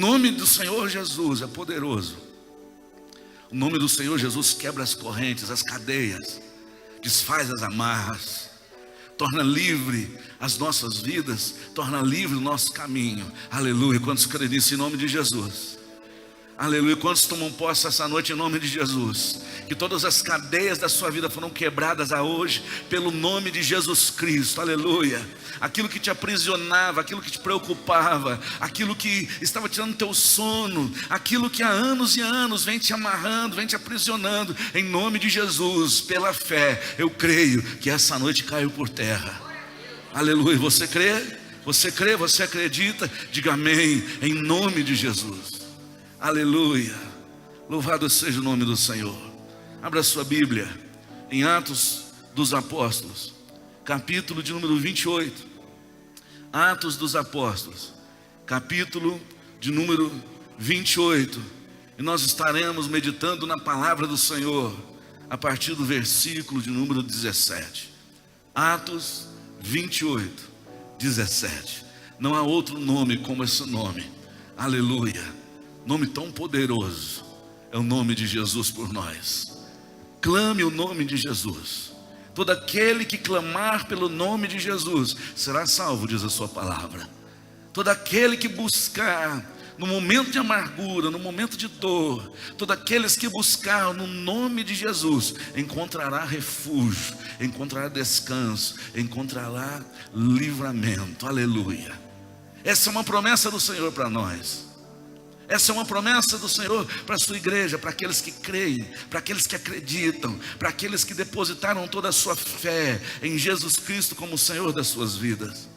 nome do Senhor Jesus é poderoso. O nome do Senhor Jesus quebra as correntes, as cadeias, desfaz as amarras, torna livre as nossas vidas, torna livre o nosso caminho. Aleluia. Quantos creem nisso em nome de Jesus? Aleluia. Quantos tomam posse essa noite em nome de Jesus? Que todas as cadeias da sua vida foram quebradas a hoje pelo nome de Jesus Cristo. Aleluia. Aquilo que te aprisionava, aquilo que te preocupava, aquilo que estava tirando teu sono, aquilo que há anos e anos vem te amarrando, vem te aprisionando, em nome de Jesus, pela fé, eu creio que essa noite caiu por terra. Aleluia. Você crê? Você crê? Você acredita? Diga amém, em nome de Jesus. Aleluia, louvado seja o nome do Senhor. Abra sua Bíblia em Atos dos Apóstolos, capítulo de número 28. Atos dos Apóstolos, capítulo de número 28. E nós estaremos meditando na palavra do Senhor a partir do versículo de número 17. Atos 28, 17. Não há outro nome como esse nome. Aleluia. Nome tão poderoso é o nome de Jesus por nós. Clame o nome de Jesus. Todo aquele que clamar pelo nome de Jesus será salvo, diz a sua palavra. Todo aquele que buscar no momento de amargura, no momento de dor, todos aqueles que buscar no nome de Jesus encontrará refúgio, encontrará descanso, encontrará livramento. Aleluia. Essa é uma promessa do Senhor para nós. Essa é uma promessa do Senhor para a sua igreja, para aqueles que creem, para aqueles que acreditam, para aqueles que depositaram toda a sua fé em Jesus Cristo como o Senhor das suas vidas.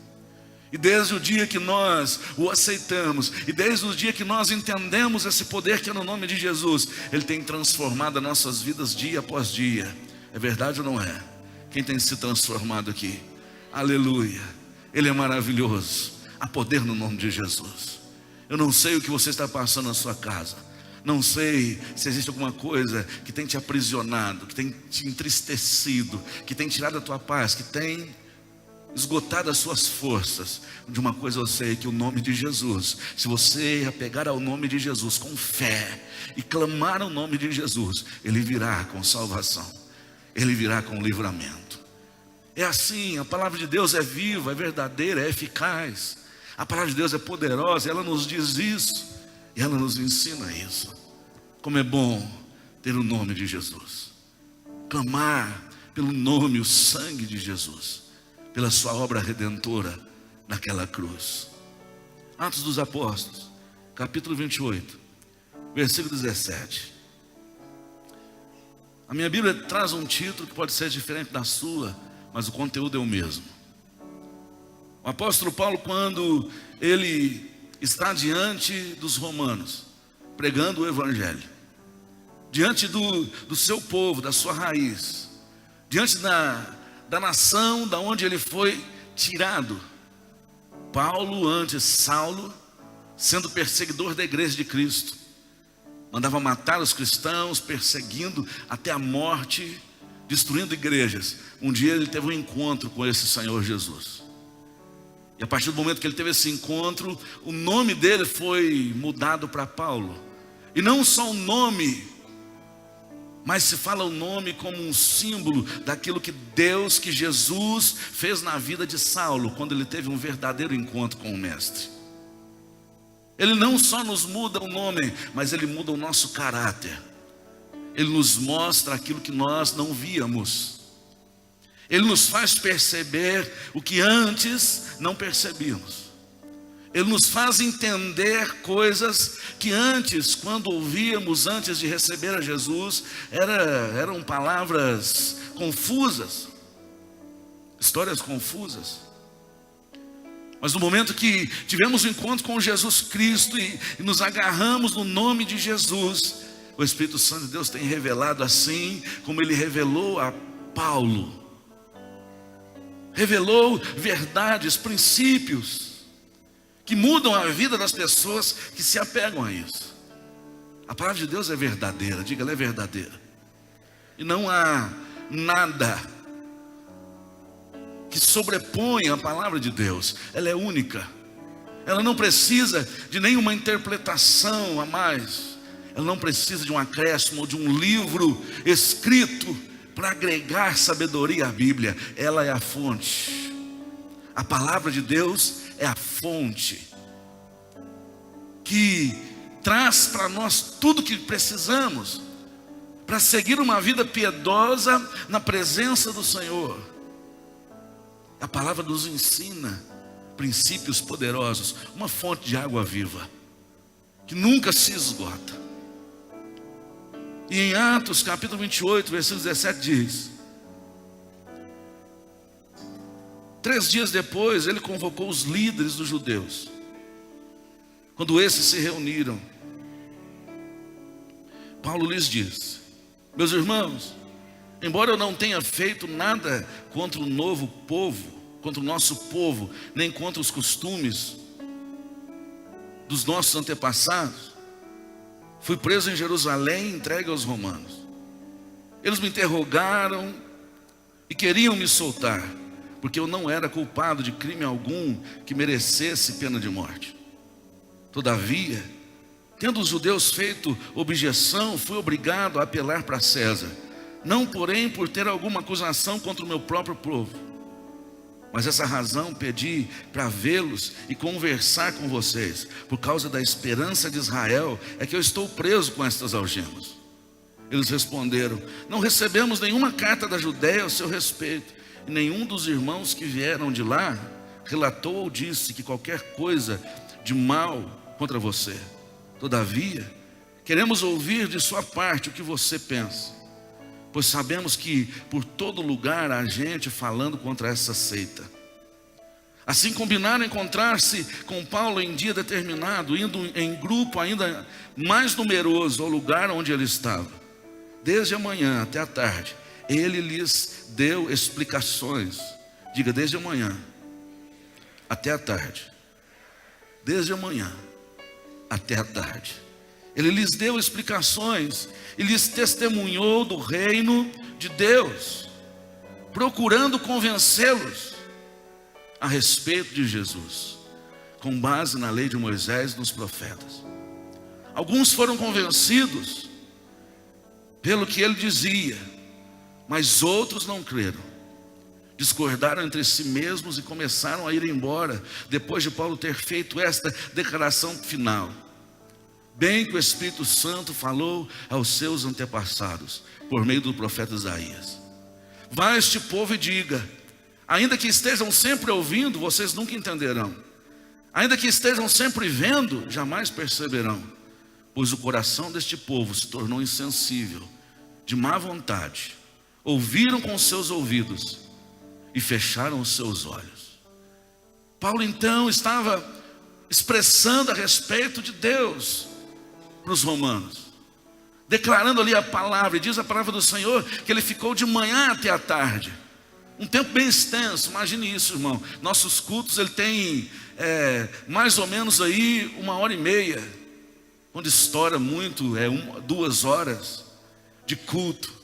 E desde o dia que nós o aceitamos, e desde o dia que nós entendemos esse poder que é no nome de Jesus, Ele tem transformado as nossas vidas dia após dia. É verdade ou não é? Quem tem se transformado aqui? Aleluia. Ele é maravilhoso. Há poder no nome de Jesus. Eu não sei o que você está passando na sua casa. Não sei se existe alguma coisa que tem te aprisionado, que tem te entristecido, que tem tirado a tua paz, que tem esgotado as suas forças. De uma coisa eu sei, que o nome de Jesus, se você apegar ao nome de Jesus com fé e clamar ao nome de Jesus, Ele virá com salvação, Ele virá com livramento. É assim, a palavra de Deus é viva, é verdadeira, é eficaz. A palavra de Deus é poderosa, ela nos diz isso, e ela nos ensina isso. Como é bom ter o nome de Jesus, clamar pelo nome, o sangue de Jesus, pela sua obra redentora naquela cruz. Atos dos Apóstolos, capítulo 28, versículo 17. A minha Bíblia traz um título que pode ser diferente da sua, mas o conteúdo é o mesmo. O apóstolo Paulo, quando ele está diante dos romanos, pregando o evangelho, diante do seu povo, da sua raiz, diante da nação da onde ele foi tirado, Paulo, antes Saulo, sendo perseguidor da igreja de Cristo, mandava matar os cristãos, perseguindo até a morte, destruindo igrejas. Um dia ele teve um encontro com esse Senhor Jesus. E a partir do momento que ele teve esse encontro, o nome dele foi mudado para Paulo. E não só o nome, mas se fala o nome como um símbolo daquilo que Deus, que Jesus fez na vida de Saulo, quando ele teve um verdadeiro encontro com o Mestre. Ele não só nos muda o nome, mas ele muda o nosso caráter. Ele nos mostra aquilo que nós não víamos. Ele nos faz perceber o que antes não percebíamos. Ele nos faz entender coisas que antes, quando ouvíamos, antes de receber a Jesus, eram palavras confusas, histórias confusas. Mas no momento que tivemos um encontro com Jesus Cristo e nos agarramos no nome de Jesus, o Espírito Santo de Deus tem revelado, assim como Ele revelou a Paulo, revelou verdades, princípios que mudam a vida das pessoas que se apegam a isso. A palavra de Deus é verdadeira, diga, ela é verdadeira. E não há nada que sobrepõe a palavra de Deus. Ela é única, Ela não precisa de nenhuma interpretação a mais. Ela não precisa de um acréscimo ou de um livro escrito para agregar sabedoria à Bíblia. Ela é a fonte. A palavra de Deus é a fonte que traz para nós tudo que precisamos para seguir uma vida piedosa na presença do Senhor. A palavra nos ensina princípios poderosos, uma fonte de água viva, que nunca se esgota. E em Atos capítulo 28, versículo 17 diz: 3 dias depois ele convocou os líderes dos judeus. Quando esses se reuniram, Paulo lhes disse: meus irmãos, embora eu não tenha feito nada contra o novo povo, contra o nosso povo, nem contra os costumes dos nossos antepassados, fui preso em Jerusalém e entregue aos romanos. Eles me interrogaram e queriam me soltar, porque eu não era culpado de crime algum que merecesse pena de morte. Todavia, tendo os judeus feito objeção, fui obrigado a apelar para César, não porém por ter alguma acusação contra o meu próprio povo. Mas essa razão pedi para vê-los e conversar com vocês. Por causa da esperança de Israel é que eu estou preso com estas algemas. Eles responderam: não recebemos nenhuma carta da Judeia a seu respeito, e nenhum dos irmãos que vieram de lá relatou ou disse que qualquer coisa de mal contra você. Todavia, queremos ouvir de sua parte o que você pensa, pois sabemos que por todo lugar há gente falando contra essa seita. Assim combinaram encontrar-se com Paulo em dia determinado, indo em grupo ainda mais numeroso ao lugar onde ele estava. Desde a manhã até a tarde, ele lhes deu explicações. Diga, desde a manhã até a tarde. Desde a manhã até a tarde. Ele lhes deu explicações e lhes testemunhou do reino de Deus, procurando convencê-los a respeito de Jesus, com base na lei de Moisés e dos profetas. Alguns foram convencidos pelo que ele dizia, mas outros não creram. Discordaram entre si mesmos e começaram a ir embora, depois de Paulo ter feito esta declaração final: bem que o Espírito Santo falou aos seus antepassados, por meio do profeta Isaías. Vá a este povo e diga: ainda que estejam sempre ouvindo, vocês nunca entenderão. Ainda que estejam sempre vendo, jamais perceberão. Pois o coração deste povo se tornou insensível, de má vontade. Ouviram com seus ouvidos e fecharam os seus olhos. Paulo então estava expressando a respeito de Deus para os romanos, declarando ali a palavra. E diz a palavra do Senhor que ele ficou de manhã até a tarde, um tempo bem extenso. Imagine isso, irmão. Nossos cultos, ele tem mais ou menos aí 1h30, quando estoura muito, 2 horas de culto.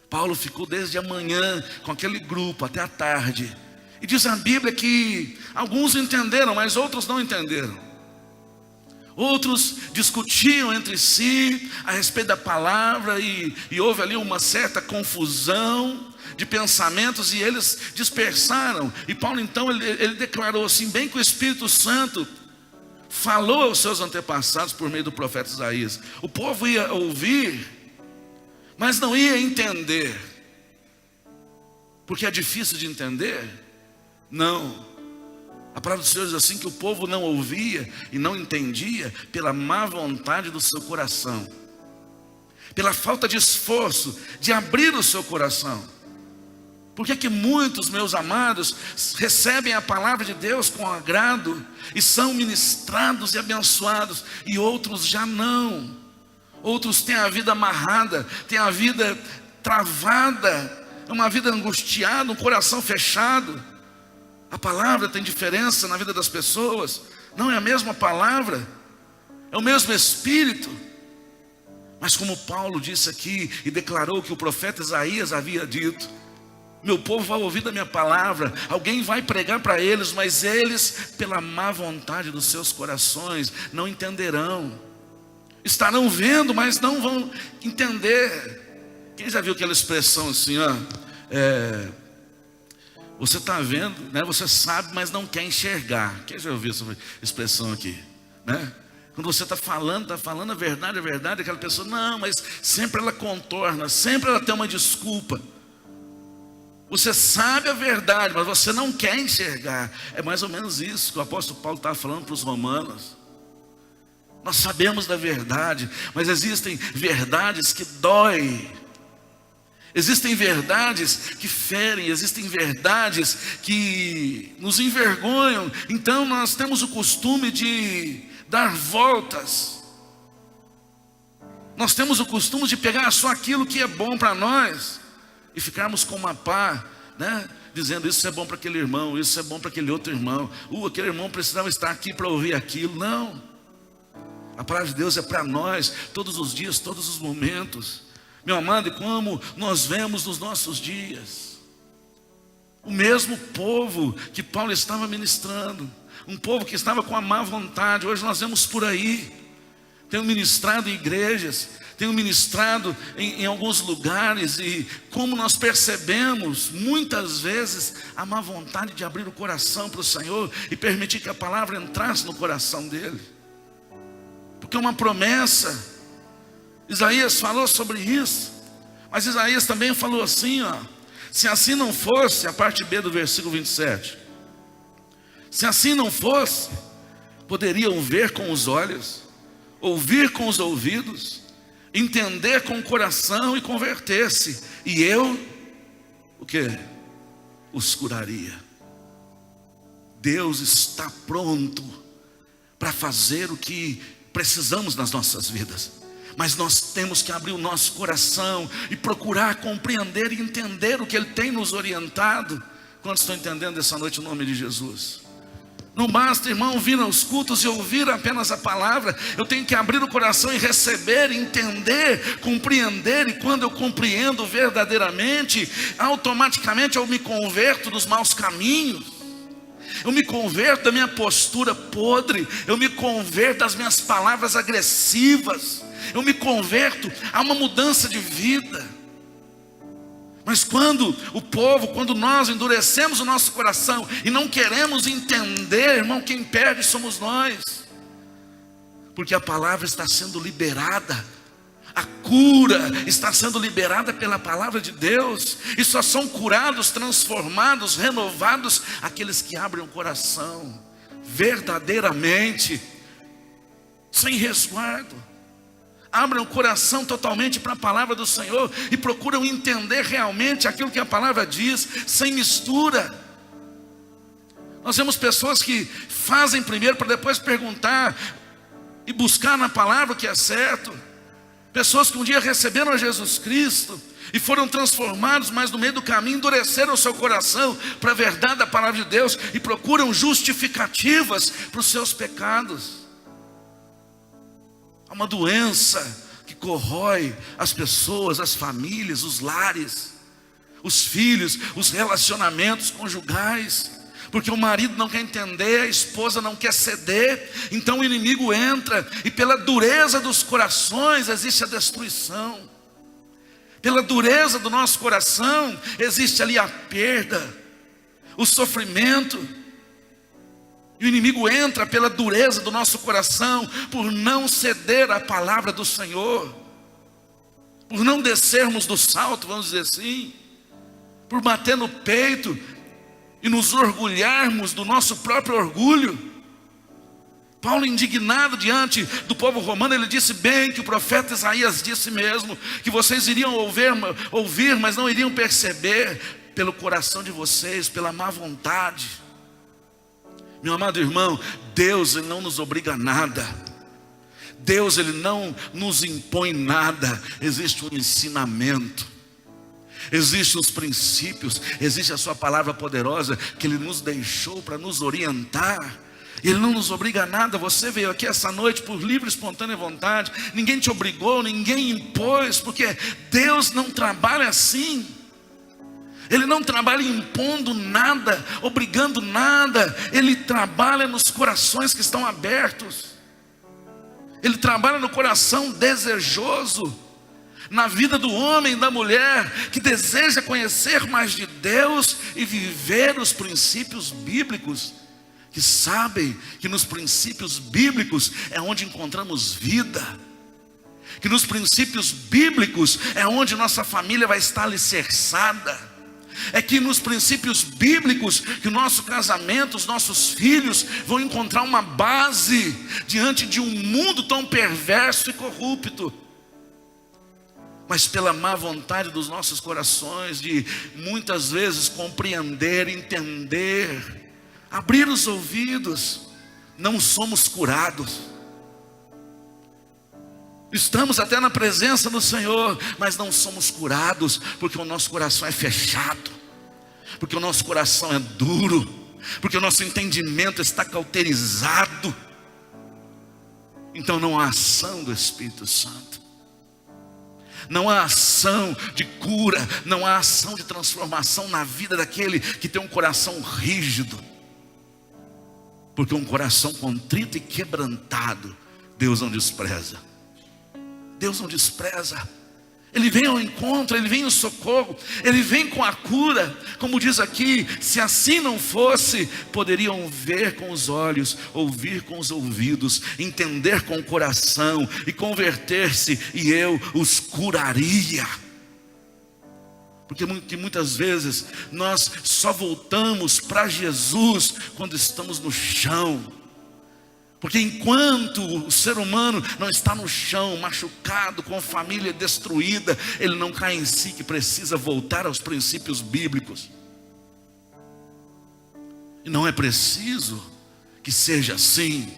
Paulo ficou desde a manhã com aquele grupo até a tarde. E diz a Bíblia que alguns entenderam, mas outros não entenderam. Outros discutiam entre si a respeito da palavra e houve ali uma certa confusão de pensamentos e eles dispersaram. E Paulo então ele declarou assim: bem que o Espírito Santo falou aos seus antepassados por meio do profeta Isaías. O povo ia ouvir, mas não ia entender. Porque é difícil de entender? Não. A palavra do Senhor diz assim que o povo não ouvia e não entendia pela má vontade do seu coração, pela falta de esforço de abrir o seu coração. Por que muitos, meus amados, recebem a palavra de Deus com agrado e são ministrados e abençoados, e outros já não? Outros têm a vida amarrada, têm a vida travada, uma vida angustiada, um coração fechado. A palavra tem diferença na vida das pessoas? Não é a mesma palavra, é o mesmo Espírito. Mas como Paulo disse aqui e declarou que o profeta Isaías havia dito: Meu povo vai ouvir da minha palavra, alguém vai pregar para eles, mas eles, pela má vontade dos seus corações, não entenderão. Estarão vendo, mas não vão entender. Quem já viu aquela expressão assim, ó? Você está vendo, né? Você sabe, mas não quer enxergar. Quem já ouviu essa expressão aqui, né? Quando você está falando a verdade, aquela pessoa, não, mas sempre ela contorna, sempre ela tem uma desculpa. Você sabe a verdade, mas você não quer enxergar. É mais ou menos isso que o apóstolo Paulo estava falando para os romanos. Nós sabemos da verdade, mas existem verdades que doem. Existem verdades que ferem, existem verdades que nos envergonham. Então nós temos o costume de dar voltas. Nós temos o costume de pegar só aquilo que é bom para nós e ficarmos com uma pá, né? Dizendo isso é bom para aquele irmão, isso é bom para aquele outro irmão. Aquele irmão precisava estar aqui para ouvir aquilo. Não. A palavra de Deus é para nós, todos os dias, todos os momentos. Meu amado, e como nós vemos nos nossos dias, o mesmo povo que Paulo estava ministrando, um povo que estava com a má vontade, hoje nós vemos por aí. Tenho ministrado em igrejas, tenho ministrado em alguns lugares, e como nós percebemos muitas vezes a má vontade de abrir o coração para o Senhor e permitir que a palavra entrasse no coração dele, porque é uma promessa. Isaías falou sobre isso, mas Isaías também falou assim, ó: se assim não fosse, a parte B do versículo 27, se assim não fosse, poderiam ver com os olhos, ouvir com os ouvidos, entender com o coração e converter-se, e eu, o quê? Os curaria. Deus está pronto para fazer o que precisamos nas nossas vidas, mas nós temos que abrir o nosso coração e procurar compreender e entender o que Ele tem nos orientado. Quantos estão entendendo essa noite em nome de Jesus? Não basta, irmão, vir aos cultos e ouvir apenas a palavra. Eu tenho que abrir o coração e receber, entender, compreender. E quando eu compreendo verdadeiramente, automaticamente eu me converto dos maus caminhos. Eu me converto da minha postura podre. Eu me converto das minhas palavras agressivas. Eu me converto a uma mudança de vida. Mas quando nós endurecemos o nosso coração e não queremos entender, irmão, quem perde somos nós. Porque a palavra está sendo liberada, a cura está sendo liberada pela palavra de Deus. E só são curados, transformados, renovados aqueles que abrem o coração verdadeiramente, sem resguardo. Abrem o coração totalmente para a palavra do Senhor e procuram entender realmente aquilo que a palavra diz, sem mistura. Nós vemos pessoas que fazem primeiro para depois perguntar e buscar na palavra o que é certo. Pessoas que um dia receberam a Jesus Cristo e foram transformados, mas no meio do caminho endureceram o seu coração para a verdade da palavra de Deus e procuram justificativas para os seus pecados. Há uma doença que corrói as pessoas, as famílias, os lares, os filhos, os relacionamentos conjugais, porque o marido não quer entender, a esposa não quer ceder, então o inimigo entra e pela dureza dos corações existe a destruição. Pela dureza do nosso coração existe ali a perda, o sofrimento. E o inimigo entra pela dureza do nosso coração, por não ceder à palavra do Senhor, por não descermos do salto, vamos dizer assim, por bater no peito e nos orgulharmos do nosso próprio orgulho. Paulo, indignado diante do povo romano, ele disse bem que o profeta Isaías disse mesmo, que vocês iriam ouvir, mas não iriam perceber, pelo coração de vocês, pela má vontade. Meu amado irmão, Deus ele não nos obriga a nada. Deus ele não nos impõe nada. Existe um ensinamento, existem os princípios, existe a sua palavra poderosa que Ele nos deixou para nos orientar. Ele não nos obriga a nada. Você veio aqui essa noite por livre e espontânea vontade. Ninguém te obrigou, ninguém impôs, porque Deus não trabalha assim. Ele não trabalha impondo nada, obrigando nada. Ele trabalha nos corações que estão abertos. Ele trabalha no coração desejoso, na vida do homem e da mulher que deseja conhecer mais de Deus e viver os princípios bíblicos, que sabem que nos princípios bíblicos é onde encontramos vida, que nos princípios bíblicos é onde nossa família vai estar alicerçada. É que nos princípios bíblicos que o nosso casamento, os nossos filhos vão encontrar uma base diante de um mundo tão perverso e corrupto. Mas pela má vontade dos nossos corações, de muitas vezes compreender, entender, abrir os ouvidos, não somos curados. Estamos até na presença do Senhor, mas não somos curados, porque o nosso coração é fechado, porque o nosso coração é duro, porque o nosso entendimento está cauterizado. Então não há ação do Espírito Santo, não há ação de cura, não há ação de transformação na vida daquele que tem um coração rígido, porque um coração contrito e quebrantado, Deus não despreza. Deus não despreza. Ele vem ao encontro, Ele vem ao socorro, Ele vem com a cura. Como diz aqui, se assim não fosse, poderiam ver com os olhos, ouvir com os ouvidos, entender com o coração e converter-se, e eu os curaria. Porque muitas vezes nós só voltamos para Jesus quando estamos no chão. Porque enquanto o ser humano não está no chão, machucado, com a família destruída, ele não cai em si, que precisa voltar aos princípios bíblicos. E não é preciso que seja assim.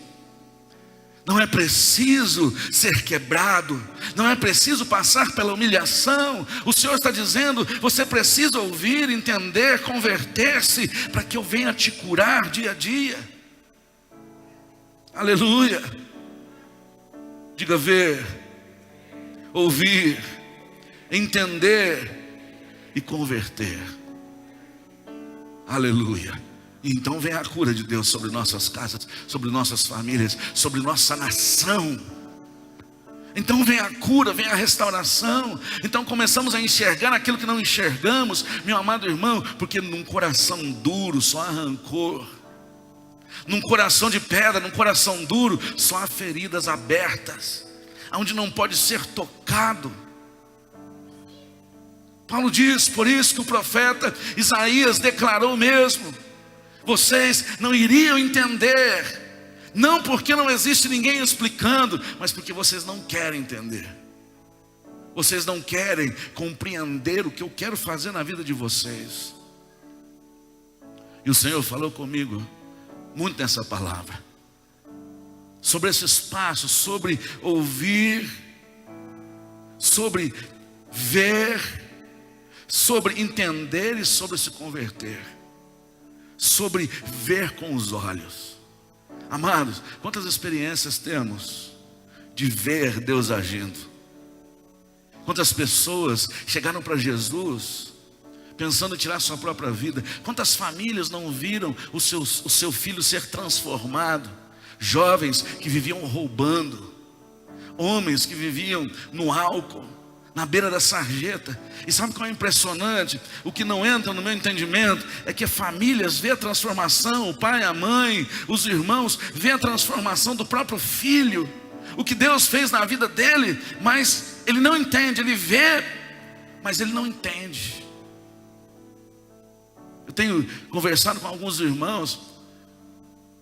Não é preciso ser quebrado, não é preciso passar pela humilhação. O Senhor está dizendo, você precisa ouvir, entender, converter-se, para que eu venha te curar dia a dia. Aleluia. Diga: ver, ouvir, entender e converter. Aleluia. Então vem a cura de Deus sobre nossas casas, sobre nossas famílias, sobre nossa nação. Então vem a cura, vem a restauração. Então começamos a enxergar aquilo que não enxergamos, meu amado irmão, porque num coração duro só há rancor. Num coração de pedra, num coração duro, só há feridas abertas, onde não pode ser tocado. Paulo diz, por isso que o profeta Isaías declarou mesmo: vocês não iriam entender, não porque não existe ninguém explicando, mas porque vocês não querem entender. Vocês não querem compreender o que eu quero fazer na vida de vocês. E o Senhor falou comigo muito nessa palavra, sobre esses passos, sobre ouvir, sobre ver, sobre entender e sobre se converter, sobre ver com os olhos. Amados, quantas experiências temos de ver Deus agindo? Quantas pessoas chegaram para Jesus pensando em tirar sua própria vida? Quantas famílias não viram o seu filho ser transformado? Jovens que viviam roubando, homens que viviam no álcool, na beira da sarjeta. E sabe qual é impressionante? O que não entra no meu entendimento é que famílias vê a transformação, o pai, a mãe, os irmãos vê a transformação do próprio filho, o que Deus fez na vida dele, mas ele não entende. Ele vê, mas ele não entende. Eu tenho conversado com alguns irmãos,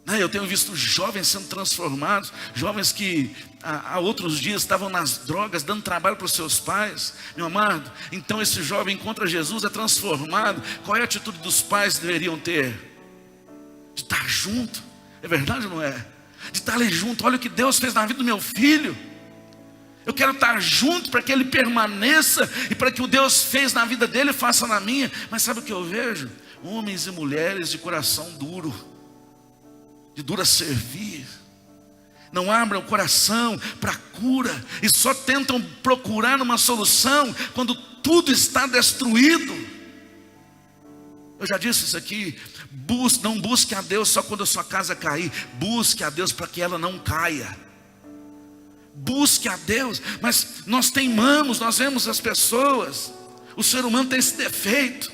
eu tenho visto jovens sendo transformados, jovens que há outros dias estavam nas drogas, dando trabalho para os seus pais. Meu amado, então esse jovem encontra Jesus, é transformado. Qual é a atitude dos pais que deveriam ter? De estar junto, é verdade ou não é? De estar ali junto. Olha o que Deus fez na vida do meu filho. Eu quero estar junto para que ele permaneça, e para que o Deus fez na vida dele faça na minha. Mas sabe o que eu vejo? Homens e mulheres de coração duro, de dura servir, não abrem o coração para a cura, e só tentam procurar uma solução quando tudo está destruído. Eu já disse isso aqui. Não busque a Deus só quando a sua casa cair. Busque a Deus para que ela não caia. Busque a Deus. Mas nós teimamos, nós vemos as pessoas. O ser humano tem esse defeito.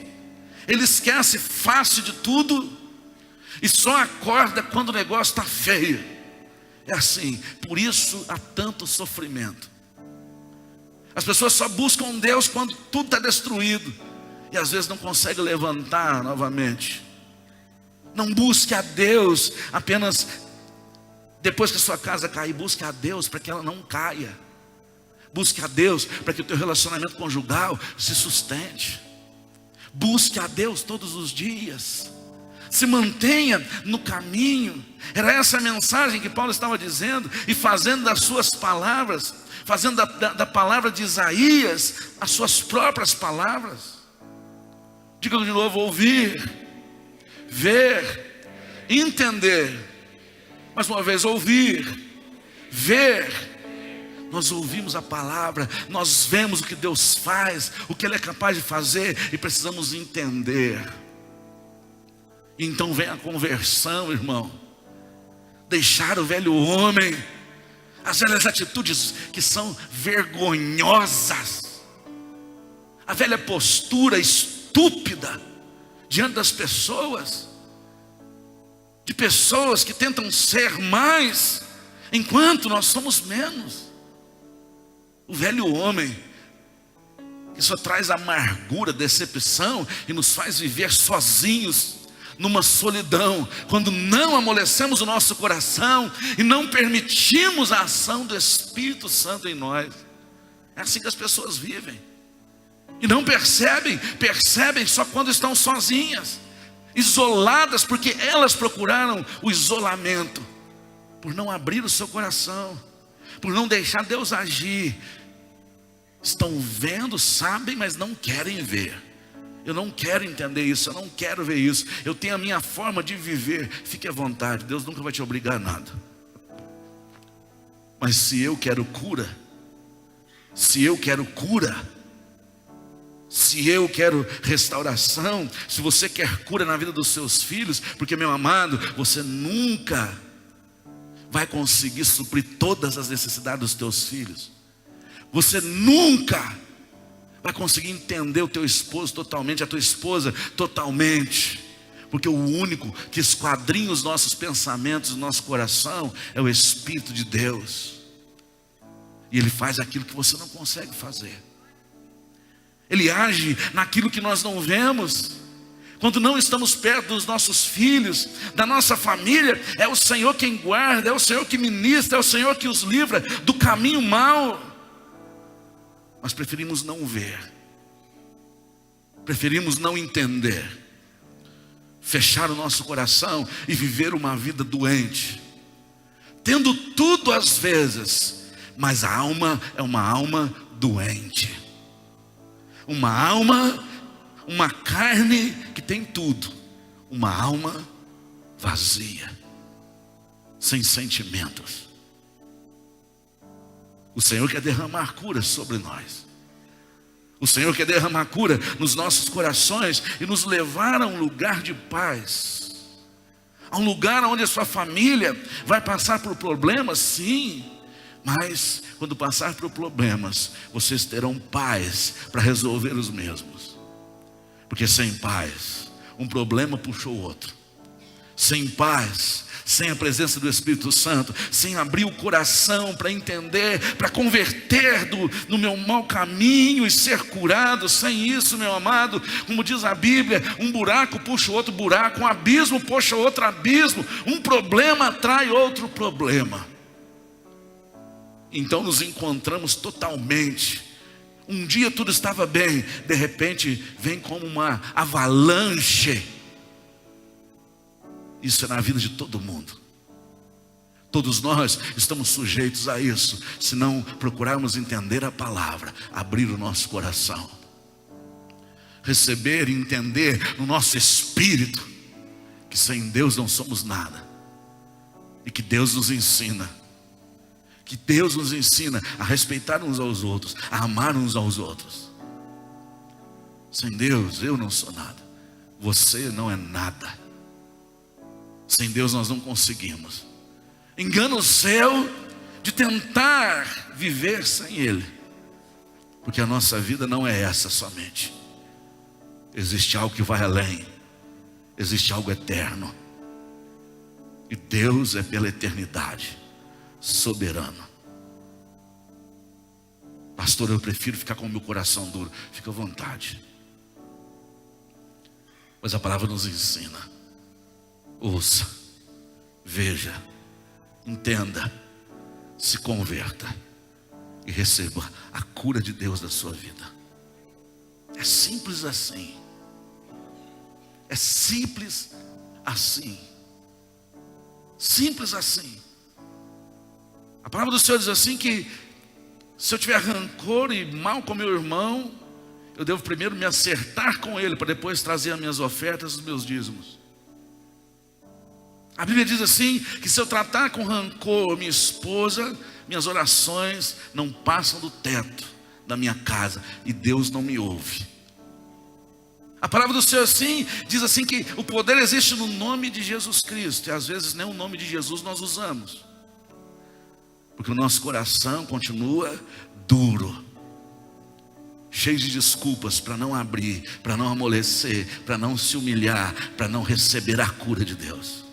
Ele esquece fácil de tudo e só acorda quando o negócio está feio. É assim. Por isso há tanto sofrimento. As pessoas só buscam Deus quando tudo está destruído e às vezes não consegue levantar novamente. Não busque a Deus apenas depois que a sua casa cair. Busque a Deus para que ela não caia. Busque a Deus para que o teu relacionamento conjugal se sustente. Busque a Deus todos os dias. Se mantenha no caminho. Era essa a mensagem que Paulo estava dizendo e fazendo das suas palavras, fazendo da palavra de Isaías as suas próprias palavras. Diga de novo: ouvir, ver, entender. Mais uma vez: ouvir, ver. Nós ouvimos a palavra, nós vemos o que Deus faz, o que Ele é capaz de fazer, e precisamos entender. Então vem a conversão, irmão. Deixar o velho homem, as velhas atitudes que são vergonhosas, a velha postura estúpida diante das pessoas, de pessoas que tentam ser mais enquanto nós somos menos. O velho homem que só traz amargura, decepção e nos faz viver sozinhos numa solidão, quando não amolecemos o nosso coração e não permitimos a ação do Espírito Santo em nós. É assim que as pessoas vivem e não percebem só quando estão sozinhas, isoladas, porque elas procuraram o isolamento, por não abrir o seu coração, por não deixar Deus agir. Estão vendo, sabem, mas não querem ver. Eu não quero entender isso, eu não quero ver isso. Eu tenho a minha forma de viver. Fique à vontade, Deus nunca vai te obrigar a nada. Mas se eu quero cura, se eu quero restauração, se você quer cura na vida dos seus filhos, porque, meu amado, você nunca vai conseguir suprir todas as necessidades dos teus filhos. Você nunca vai conseguir entender o teu esposo totalmente, a tua esposa totalmente, porque o único que esquadrinha os nossos pensamentos, o nosso coração, é o Espírito de Deus. E Ele faz aquilo que você não consegue fazer. Ele age naquilo que nós não vemos. Quando não estamos perto dos nossos filhos, da nossa família, é o Senhor quem guarda, é o Senhor que ministra, é o Senhor que os livra do caminho mau. Nós preferimos não ver, preferimos não entender, fechar o nosso coração e viver uma vida doente, tendo tudo às vezes, mas a alma é uma alma doente, uma carne que tem tudo, uma alma vazia, sem sentimentos. O Senhor quer derramar cura sobre nós. O Senhor quer derramar cura nos nossos corações e nos levar a um lugar de paz, a um lugar onde a sua família vai passar por problemas, sim, mas quando passar por problemas, vocês terão paz para resolver os mesmos. Porque sem paz, um problema puxou o outro. Sem paz, sem a presença do Espírito Santo, sem abrir o coração para entender, para converter no meu mau caminho e ser curado, sem isso, meu amado, como diz a Bíblia, um buraco puxa outro buraco, um abismo puxa outro abismo, um problema atrai outro problema. Então nos encontramos totalmente. Um dia tudo estava bem, de repente vem como uma avalanche. Isso é na vida de todo mundo. Todos nós estamos sujeitos a isso, se não procurarmos entender a palavra, abrir o nosso coração, receber e entender no nosso espírito que sem Deus não somos nada, e que Deus nos ensina, a respeitar uns aos outros, a amar uns aos outros. Sem Deus eu não sou nada. Você não é nada. Sem Deus nós não conseguimos. Engana o céu de tentar viver sem Ele, porque a nossa vida não é essa somente. Existe algo que vai além. Existe algo eterno. E Deus é pela eternidade soberano. Pastor, eu prefiro ficar com o meu coração duro. Fica à vontade. Mas a palavra nos ensina. Ouça, veja, entenda, se converta e receba a cura de Deus da sua vida. É simples assim. É simples assim. Simples assim. A palavra do Senhor diz assim que se eu tiver rancor e mal com meu irmão, eu devo primeiro me acertar com ele, para depois trazer as minhas ofertas e os meus dízimos. A Bíblia diz assim, que se eu tratar com rancor minha esposa, minhas orações não passam do teto da minha casa, e Deus não me ouve. A palavra do Senhor assim, diz assim que o poder existe no nome de Jesus Cristo, e às vezes nem o nome de Jesus nós usamos, porque o nosso coração continua duro, cheio de desculpas para não abrir, para não amolecer, para não se humilhar, para não receber a cura de Deus.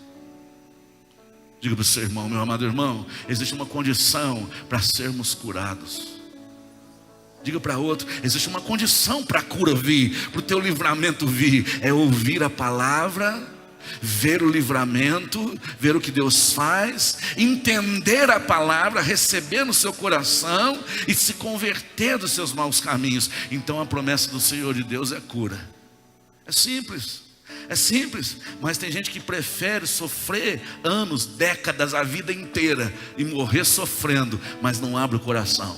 Diga para o seu irmão, meu amado irmão, existe uma condição para sermos curados. Diga para outro, existe uma condição para a cura vir, para o teu livramento vir. É ouvir a palavra, ver o livramento, ver o que Deus faz, entender a palavra, receber no seu coração e se converter dos seus maus caminhos. Então a promessa do Senhor de Deus é cura. É simples. É simples, mas tem gente que prefere sofrer anos, décadas, a vida inteira e morrer sofrendo, mas não abre o coração.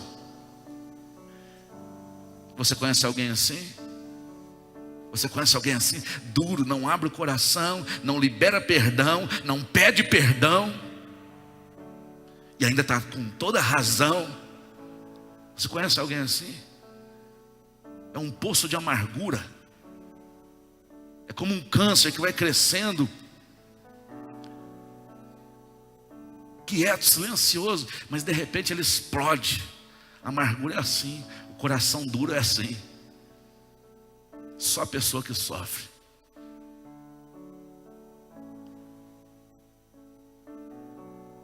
Você conhece alguém assim? Você conhece alguém assim? Duro, não abre o coração, não libera perdão, não pede perdão, e ainda está com toda razão. Você conhece alguém assim? É um poço de amargura. É como um câncer que vai crescendo, quieto, silencioso, mas de repente ele explode. A amargura é assim, o coração duro é assim. Só a pessoa que sofre.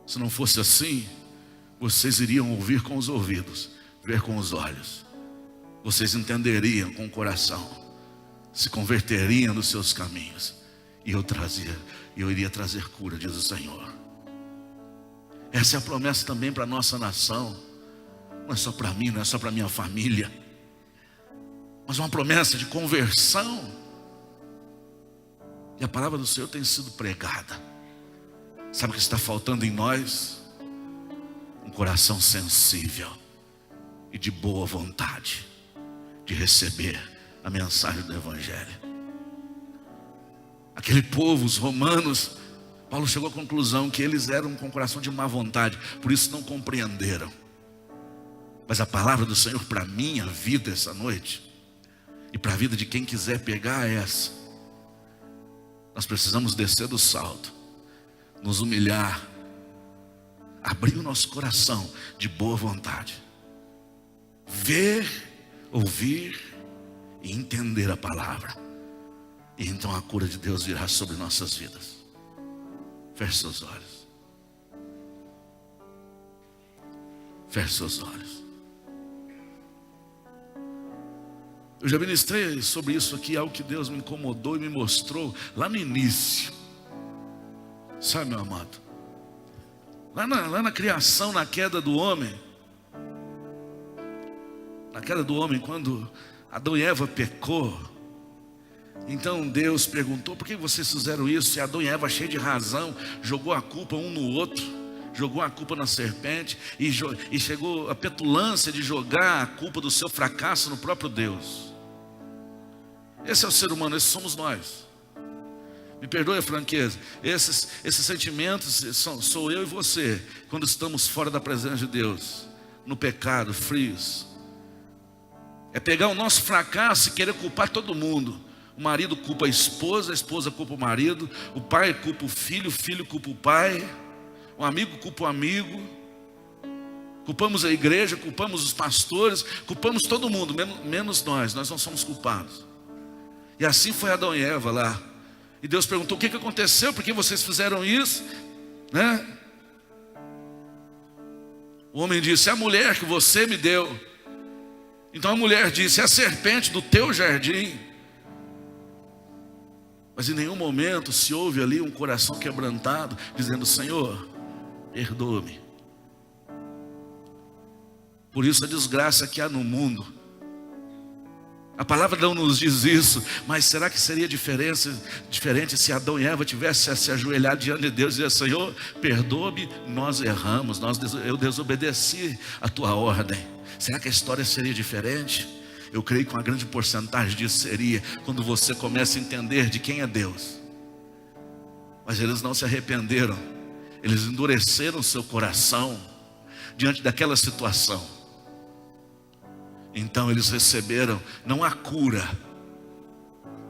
Se não fosse assim, vocês iriam ouvir com os ouvidos, ver com os olhos. Vocês entenderiam com o coração, se converteriam nos seus caminhos, e eu iria trazer cura, diz o Senhor. Essa é a promessa também para a nossa nação. Não é só para mim, não é só para minha família, mas uma promessa de conversão. E a palavra do Senhor tem sido pregada. Sabe o que está faltando em nós? Um coração sensível e de boa vontade de receber a mensagem do Evangelho. Aquele povo, os romanos, Paulo chegou à conclusão que eles eram com coração de má vontade, por isso não compreenderam. Mas a palavra do Senhor para a minha vida essa noite, e para a vida de quem quiser pegar, é essa. Nós precisamos descer do salto, nos humilhar, abrir o nosso coração de boa vontade, ver, ouvir e entender a palavra, e então a cura de Deus virá sobre nossas vidas. Feche seus olhos. Feche seus olhos. Eu já ministrei sobre isso aqui, algo que Deus me incomodou e me mostrou lá no início. Sabe, meu amado? Lá na criação, na queda do homem. Na queda do homem, quando Adão e Eva pecou, então Deus perguntou: por que vocês fizeram isso? E Adão e Eva, cheio de razão, jogou a culpa um no outro, jogou a culpa na serpente, e chegou a petulância de jogar a culpa do seu fracasso no próprio Deus. Esse é o ser humano, esses somos nós. Me perdoe a franqueza, esses sentimentos sou eu e você, quando estamos fora da presença de Deus, no pecado, frios. É pegar o nosso fracasso e querer culpar todo mundo. O marido culpa a esposa culpa o marido, o pai culpa o filho culpa o pai, o amigo culpa o amigo. Culpamos a igreja, culpamos os pastores, culpamos todo mundo, menos nós não somos culpados. E assim foi Adão e Eva lá. E Deus perguntou: o que aconteceu? Por que vocês fizeram isso? Né? O homem disse: é a mulher que você me deu. Então a mulher disse: é a serpente do teu jardim. Mas em nenhum momento se ouve ali um coração quebrantado, dizendo: Senhor, perdoa-me. Por isso a desgraça que há no mundo. A palavra não nos diz isso, mas será que seria diferente se Adão e Eva tivessem se ajoelhado diante de Deus e dizer: Senhor, perdoa-me, nós erramos, eu desobedeci a tua ordem. Será que a história seria diferente? Eu creio que uma grande porcentagem disso seria quando você começa a entender de quem é Deus. Mas eles não se arrependeram, eles endureceram seu coração diante daquela situação. Então eles receberam não a cura,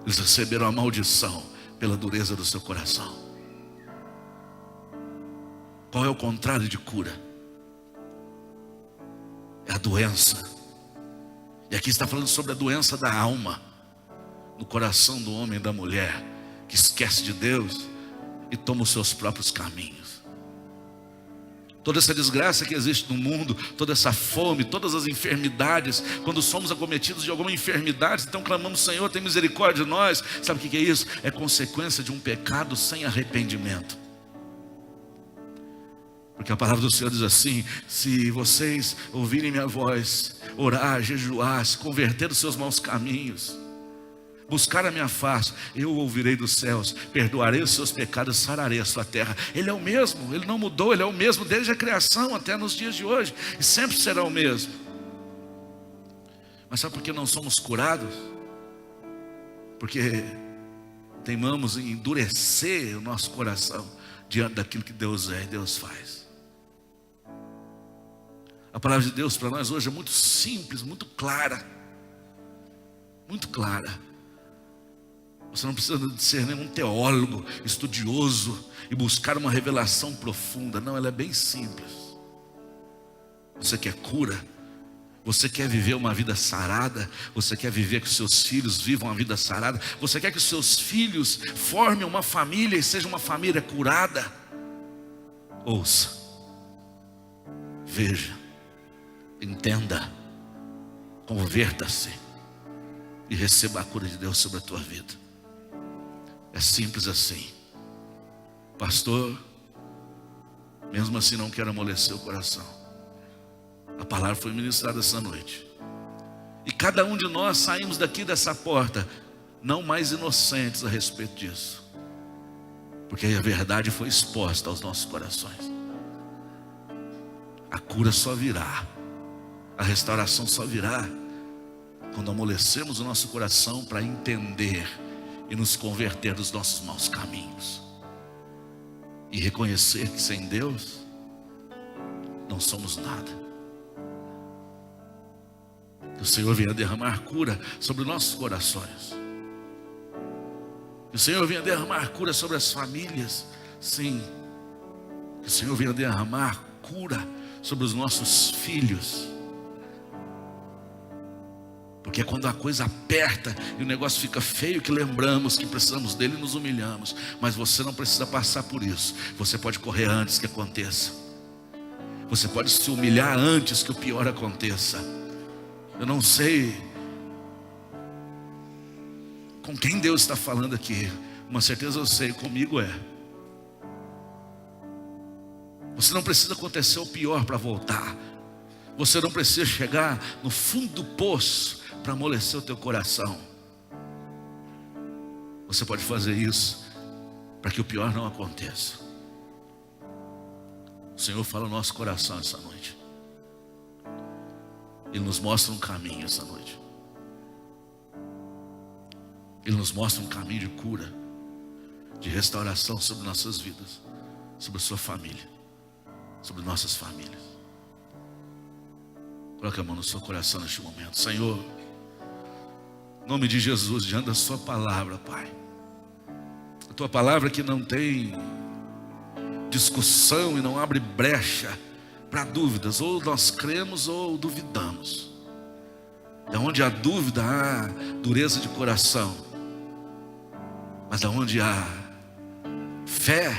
eles receberam a maldição pela dureza do seu coração. Qual é o contrário de cura? É a doença. E aqui está falando sobre a doença da alma, no coração do homem e da mulher, que esquece de Deus e toma os seus próprios caminhos. Toda essa desgraça que existe no mundo, toda essa fome, todas as enfermidades, quando somos acometidos de alguma enfermidade, então clamamos: Senhor, tem misericórdia de nós. Sabe o que é isso? É consequência de um pecado sem arrependimento. Porque a palavra do Senhor diz assim: se vocês ouvirem minha voz, orar, jejuar, se converter dos seus maus caminhos, buscar a minha face, eu ouvirei dos céus, perdoarei os seus pecados, sararei a sua terra. Ele é o mesmo, Ele não mudou, Ele é o mesmo desde a criação até nos dias de hoje, e sempre será o mesmo. Mas sabe por que não somos curados? Porque teimamos em endurecer o nosso coração diante daquilo que Deus é e Deus faz. A palavra de Deus para nós hoje é muito simples, muito clara. Muito clara. Você não precisa de ser nenhum teólogo, estudioso e buscar uma revelação profunda. Não, ela é bem simples. Você quer cura? Você quer viver uma vida sarada? Você quer viver que os seus filhos vivam uma vida sarada? Você quer que os seus filhos formem uma família e seja uma família curada? Ouça, veja, entenda, converta-se e receba a cura de Deus sobre a tua vida. É simples assim. Pastor, mesmo assim não quero amolecer o coração. A palavra foi ministrada essa noite. E cada um de nós saímos daqui dessa porta não mais inocentes a respeito disso. Porque a verdade foi exposta aos nossos corações. A cura só virá, a restauração só virá quando amolecemos o nosso coração para entender e nos converter dos nossos maus caminhos. E reconhecer que sem Deus não somos nada. Que o Senhor venha derramar cura sobre nossos corações. Que o Senhor venha derramar cura sobre as famílias. Sim. Que o Senhor venha derramar cura sobre os nossos filhos. Porque é quando a coisa aperta e o negócio fica feio que lembramos que precisamos dele e nos humilhamos. Mas você não precisa passar por isso. Você pode correr antes que aconteça. Você pode se humilhar antes que o pior aconteça. Eu não sei com quem Deus está falando aqui. Uma certeza eu sei, comigo é. Você não precisa acontecer o pior para voltar. Você não precisa chegar no fundo do poço para amolecer o teu coração. Você pode fazer isso para que o pior não aconteça. O Senhor fala no nosso coração essa noite. Ele nos mostra um caminho essa noite. Ele nos mostra um caminho de cura, de restauração sobre nossas vidas, sobre a sua família, sobre nossas famílias. Coloque a mão no seu coração neste momento. Senhor, Em nome de Jesus, diante da sua palavra, Pai. A tua palavra que não tem discussão e não abre brecha para dúvidas. Ou nós cremos ou duvidamos. É onde há dúvida, há dureza de coração. Mas aonde há fé,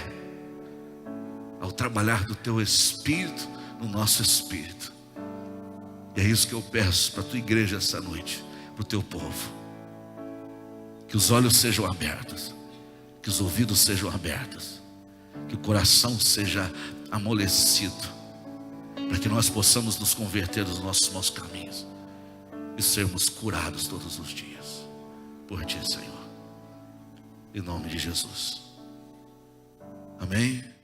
ao trabalhar do teu Espírito no nosso espírito. E é isso que eu peço para a tua igreja essa noite, para o teu povo. Que os olhos sejam abertos, que os ouvidos sejam abertos, que o coração seja amolecido, para que nós possamos nos converter dos nossos maus caminhos e sermos curados todos os dias por ti, Senhor, em nome de Jesus. Amém.